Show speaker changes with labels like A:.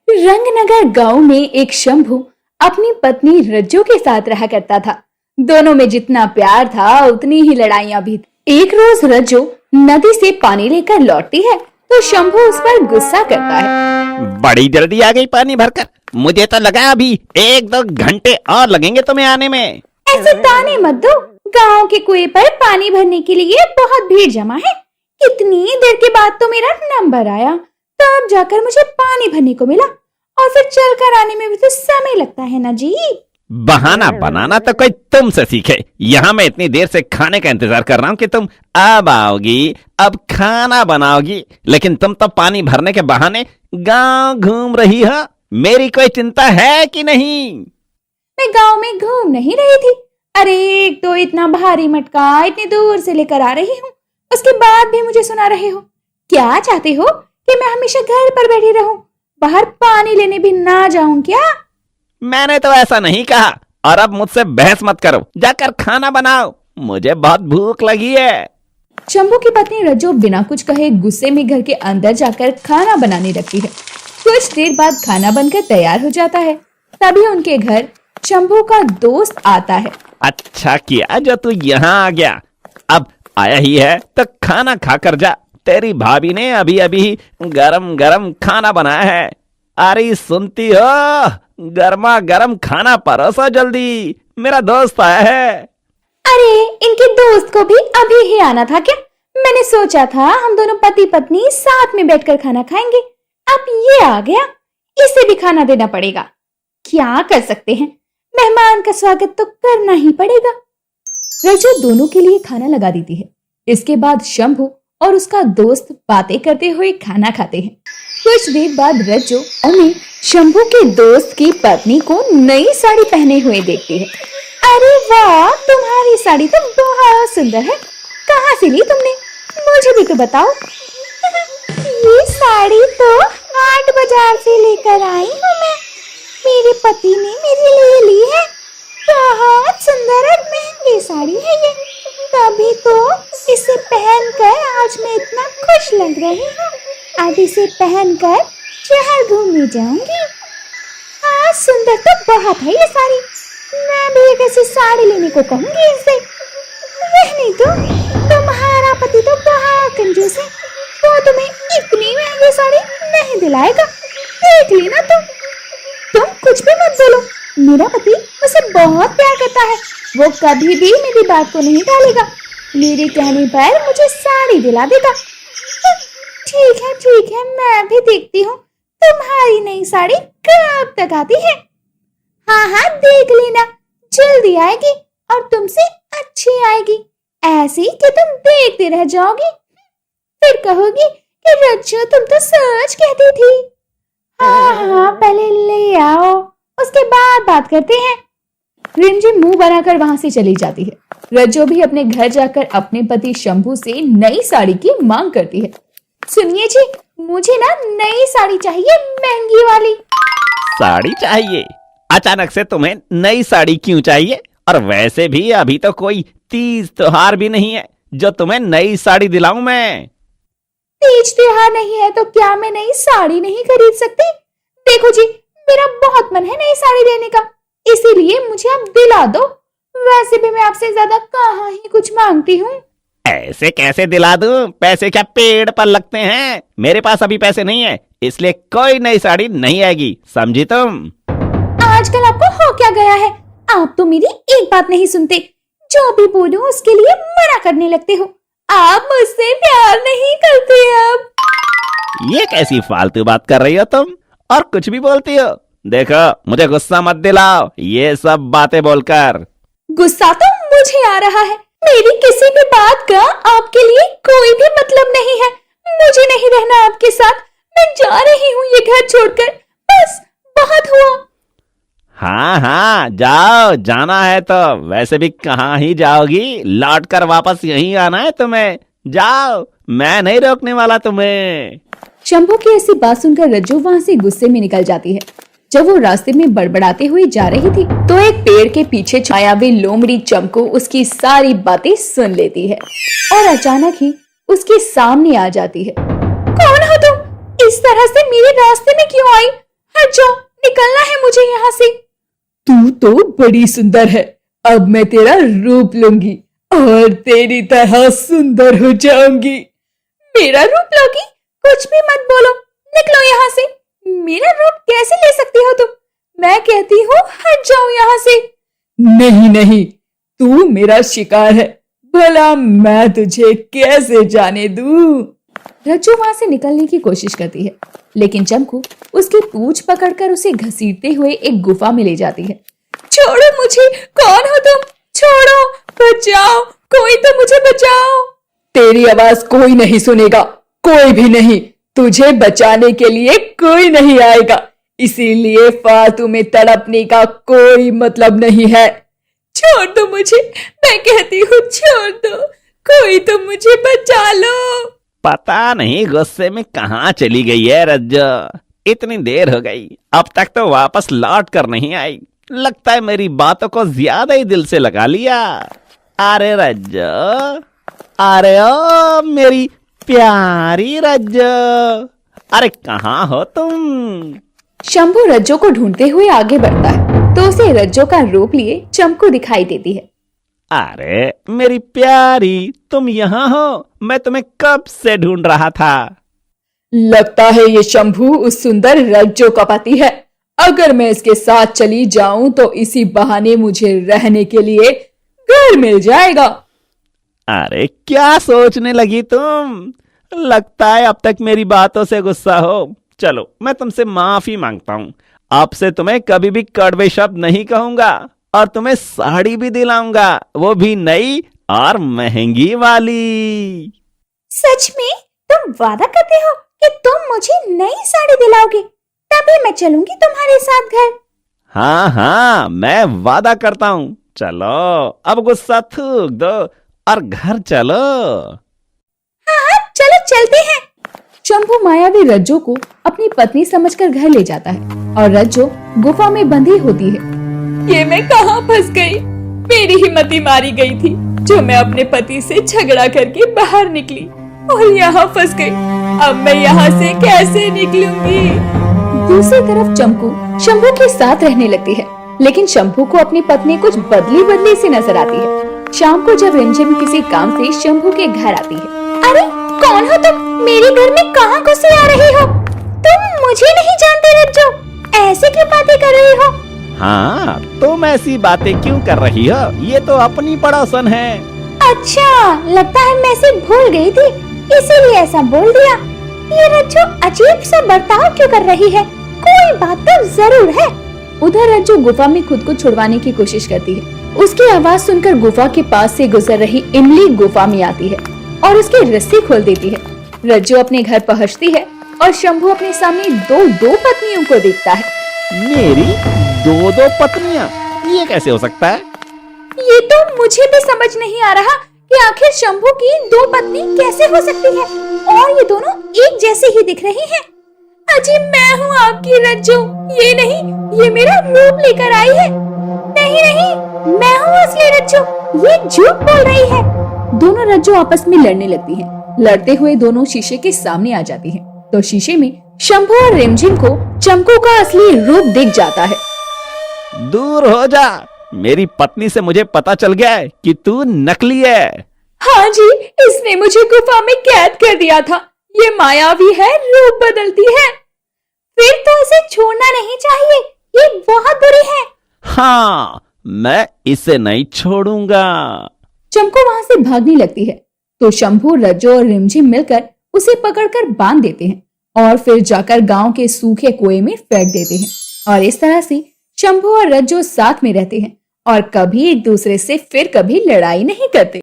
A: रंगनगर गांव में एक शंभू अपनी पत्नी रज्जो के साथ रहा करता था। दोनों में जितना प्यार था उतनी ही लड़ाइयां भी। एक रोज रज्जो नदी से पानी लेकर लौटती है तो शंभू उस पर गुस्सा करता है।
B: बड़ी जल्दी आ गई पानी भरकर, मुझे तो लगा अभी 1-2 घंटे और लगेंगे तुम्हें आने में।
A: ऐसे ताने मत दो, गांव के कुएं पर पानी भरने के लिए बहुत भीड़ जमा है। कितनी देर के बाद तो मेरा नंबर आया, तब जाकर मुझे पानी भरने को मिला और फिर चलकर आने में भी तो समय लगता है ना जी।
B: बहाना बनाना तो कोई तुमसे सीखे। यहाँ मैं इतनी देर से खाने का इंतजार कर रहा हूँ कि तुम अब आओगी, अब खाना बनाओगी, लेकिन तुम तो पानी भरने के बहाने गांव घूम रही हो। मेरी कोई चिंता है कि नहीं?
A: मैं गांव में घूम नहीं रही थी। अरे एक तो इतना भारी मटका इतनी दूर से लेकर आ रही हूँ, उसके बाद भी मुझे सुना रहे हो। क्या चाहते हो कि मैं हमेशा घर पर बैठी रहूं, बाहर पानी लेने भी ना जाऊं क्या?
B: मैंने तो ऐसा नहीं कहा, और अब मुझसे बहस मत करो, जाकर खाना बनाओ, मुझे बहुत भूख लगी है।
A: शंभू की पत्नी रज्जो बिना कुछ कहे गुस्से में घर के अंदर जाकर खाना बनाने लगती है। कुछ देर बाद खाना बनकर तैयार हो जाता है। तभी उनके घर शंभू का दोस्त आता है।
B: अच्छा किया जो तू यहाँ आ गया, अब आया ही है तो खाना खाकर जा। तेरी भाभी ने अभी अभी गरम गरम खाना बनाया है। अरे सुनती हो, गर्मा गरम खाना परोसो जल्दी, मेरा दोस्त आया है।
A: अरे इनके दोस्त को भी अभी ही आना था क्या? मैंने सोचा था हम दोनों पति पत्नी साथ में बैठकर खाना खाएंगे। अब ये आ गया, इसे भी खाना देना पड़ेगा। क्या कर सकते हैं, मेहमान का स्वागत तो करना ही पड़ेगा। रज्जो दोनों के लिए खाना लगा देती है। इसके बाद शंभू और उसका दोस्त बातें करते हुए खाना खाते हैं। कुछ देर बाद रज्जो उन्हें शंभू के दोस्त की पत्नी को नई साड़ी पहने हुए देखती है। अरे वाह, तुम्हारी साड़ी तो बहुत सुंदर है, कहाँ से ली तुमने? मुझे भी तो बताओ। ये साड़ी तो हाट बाजार से लेकर आई हूँ मैं, मेरे पति ने मेरे लिए ली है। बहुत सुंदर और महंगी साड़ी है ये, तभी तो इसे पहनकर आज मैं इतना खुश लग रही हूँ। अब इसे पहनकर शहर घूमने जाऊंगी। हाँ, सुंदर तो बहुत है ये साड़ी, मैं भी एक ऐसी साड़ी लेने को कहूंगी इसे। रहने दो, तुम्हारा पति तो बहुत कंजूस है, वो तुम्हें इतनी महंगी साड़ी नहीं दिलाएगा। देख लेना तुम कुछ भी मत बोलो। मेरा पति मुझे बहुत प्यार करता है, वो कभी भी मेरी बात को नहीं टालेगा। मेरे कहने पर मुझे साड़ी दिला देगा। ठीक है, मैं भी देखती हूँ तुम्हारी नई साड़ी कब तक आती है। हाँ, देख लेना, जल्दी आएगी और तुमसे अच्छी आएगी, ऐसी कि तुम देखते रह जाओगी। फिर कहोगी कि रज्जो तुम तो सच कहती थी। हाँ, पहले ले आओ, उसके बाद बात करते हैं। रिमझिम मुंह बनाकर वहां से चली जाती है। रज्जो भी अपने घर जाकर अपने पति शंभू से नई साड़ी की मांग करती है। सुनिए जी, मुझे ना नई साड़ी चाहिए, महंगी वाली।
B: साड़ी चाहिए? अचानक से तुम्हें नई साड़ी क्यों चाहिए? और वैसे भी अभी तो कोई तीज त्योहार भी नहीं है जो तुम्हें नई साड़ी दिलाऊं मैं।
A: तीज त्योहार नहीं है तो क्या मैं नई साड़ी नहीं खरीद सकती? देखो जी, मेरा बहुत मन है नई साड़ी लेने का, इसीलिए मुझे आप दिला दो। वैसे भी मैं आपसे ज्यादा कहाँ ही कुछ मांगती हूँ।
B: ऐसे कैसे दिला दूं? पैसे क्या पेड़ पर लगते हैं? मेरे पास अभी पैसे नहीं है, इसलिए कोई नई साड़ी नहीं आएगी, समझी तुम?
A: आजकल आपको हो क्या गया है? आप तो मेरी एक बात नहीं सुनते, जो भी बोलूं उसके लिए मना करने लगते हो। आप मुझसे प्यार नहीं करते अब।
B: ये कैसी फालतू बात कर रही हो तुम, और कुछ भी बोलती हो? देखो, मुझे गुस्सा मत दिलाओ ये सब बातें बोलकर।
A: गुस्सा तो मुझे आ रहा है, मेरी किसी भी बात का आपके लिए कोई भी मतलब नहीं है। मुझे नहीं रहना आपके साथ, मैं जा रही हूँ ये घर छोड़कर, बस बहुत हुआ।
B: हाँ, जाओ, जाना है तो। वैसे भी कहाँ ही जाओगी, लौट कर वापस यहीं आना है तुम्हें। जाओ, मैं नहीं रोकने वाला तुम्हें।
A: शंभू की ऐसी बात सुनकर रज्जो वहाँ से गुस्से में निकल जाती है। जब वो रास्ते में बड़बड़ाते हुए जा रही थी तो एक पेड़ के पीछे छाया हुई लोमड़ी चंपू उसकी सारी बातें सुन लेती है और अचानक ही उसके सामने आ जाती है। कौन हो तुम? इस तरह से मेरे रास्ते में क्यों आई? हट जाओ, निकलना है मुझे यहाँ से।
C: तू तो बड़ी सुंदर है, अब मैं तेरा रूप लूंगी और तेरी तरह सुंदर हो जाऊंगी।
A: मेरा रूप लोगी? कुछ भी मत बोलो, निकलो यहाँ से। मेरा रूप कैसे ले सकती हो तुम? मैं कहती हूँ हट जाओ यहाँ से।
C: नहीं नहीं, तू मेरा शिकार है, भला मैं तुझे कैसे जाने दूं?
A: रज्जू वहां से निकलने की कोशिश करती है, लेकिन चंपू उसकी पूंछ पकड़कर उसे घसीटते हुए एक गुफा में ले जाती है। छोड़ो मुझे, कौन हो तुम? छोड़ो, बचाओ, कोई तो मुझे बचाओ।
C: तेरी आवाज कोई नहीं सुनेगा, कोई भी नहीं। तुझे बचाने के लिए कोई नहीं आएगा, इसीलिए फालतू में तड़पने का कोई मतलब नहीं है।
A: छोड़ दो मुझे, मैं कहती हूँ छोड़ दो, कोई तो मुझे बचा लो।
B: पता नहीं गुस्से में कहाँ चली गई है रज्जो। इतनी देर हो गई, अब तक तो वापस लौट कर नहीं आई। लगता है मेरी बातों को ज्यादा ही दिल से लगा लिया। अरे रज्जो, अरे ओ मेरी प्यारी रज्जो, अरे कहाँ हो तुम?
A: शंभू रज्जो को ढूंढते हुए आगे बढ़ता है तो उसे रज्जो का रूप लिए चंपू दिखाई देती है।
B: अरे मेरी प्यारी, तुम यहाँ हो? मैं तुम्हें कब से ढूंढ रहा था।
C: लगता है ये शंभू उस सुंदर रज्जो का पति है। अगर मैं इसके साथ चली जाऊं तो इसी बहाने मुझे रहने के लिए घर मिल जाएगा।
B: अरे क्या सोचने लगी तुम? लगता है अब तक मेरी बातों से गुस्सा हो। चलो मैं तुमसे माफी मांगता हूँ। अब से तुम्हें कभी भी कड़वे शब्द नहीं कहूंगा और तुम्हें साड़ी भी दिलाऊंगा, वो भी नई और महंगी वाली।
A: सच में? तुम वादा करते हो कि तुम मुझे नई साड़ी दिलाओगे? तभी मैं चलूंगी तुम्हारे साथ घर।
B: हाँ हाँ, मैं वादा करता हूँ। चलो अब गुस्सा थूक दो और घर चलो।
A: हाँ, चलो चलते हैं। चंपू मायावी रज्जो को अपनी पत्नी समझकर घर ले जाता है और रज्जो गुफा में बंधी होती है।
C: ये मैं कहाँ फंस गई? मेरी ही मति मारी गई थी जो मैं अपने पति से झगड़ा करके बाहर निकली और यहाँ फंस गई। अब मैं यहाँ से कैसे निकलूंगी?
A: दूसरी तरफ चंपू शंभू के साथ रहने लगती है, लेकिन शंभू को अपनी पत्नी कुछ बदली बदली सी नजर आती है। शाम को जब रिमझिम किसी काम से शंभू के घर आती है। अरे कौन हो तुम? मेरे घर में कहाँ घुसे आ रही हो? तुम मुझे नहीं जानते रज्जो, ऐसे क्यों बातें कर रही हो?
B: हाँ, तुम ऐसी बातें क्यों कर रही हो? ये तो अपनी पड़ोसन है।
A: अच्छा, लगता है मैं इसे भूल गई थी, इसीलिए ऐसा बोल दिया। ये रज्जो अजीब सा बर्ताव क्यों कर रही है? कोई बात तो जरूर है। उधर रज्जो गुफा में खुद को छुड़वाने की कोशिश करती है। उसकी आवाज सुनकर गुफा के पास से गुजर रही इमली गुफा में आती है और उसकी रस्सी खोल देती है। रज्जो अपने घर पहुंचती है और शंभू अपने सामने दो पत्नियों को देखता है।
B: मेरी दो पत्नियां? ये कैसे हो सकता है?
A: ये तो मुझे भी समझ नहीं आ रहा कि आखिर शंभू की दो पत्नी कैसे हो सकती है और ये दोनों एक जैसे ही दिख रही हैं। अजी मैं हूँ आपकी रज्जो, ये नहीं, ये मेरा रूप लेकर आई है। नहीं नहीं, मैं हूँ असली रज्जो, ये झूठ बोल रही है। दोनों रज्जो आपस में लड़ने लगती हैं। लड़ते हुए दोनों शीशे के सामने आ जाती हैं, तो शीशे में शंभू और रिमझिम को चंपू का असली रूप दिख जाता है।
B: दूर हो जा, मेरी पत्नी से मुझे पता चल गया है कि तू नकली है।
C: हाँ जी, इसने मुझे गुफा में कैद कर दिया था। ये मायावी है, रूप बदलती है।
A: फिर तो इसे छोड़ना नहीं चाहिए, ये बहुत बुरी है।
B: हाँ, मैं इसे नहीं छोड़ूंगा।
A: चंपू वहां से भागने लगती है, तो शंभू, रज्जो और रिमझिम मिलकर उसे पकड़कर बांध देते हैं और फिर जाकर गांव के सूखे कुएं में फेंक देते हैं। और इस तरह से शंभू और रज्जो साथ में रहते हैं और कभी एक दूसरे से फिर कभी लड़ाई नहीं करते।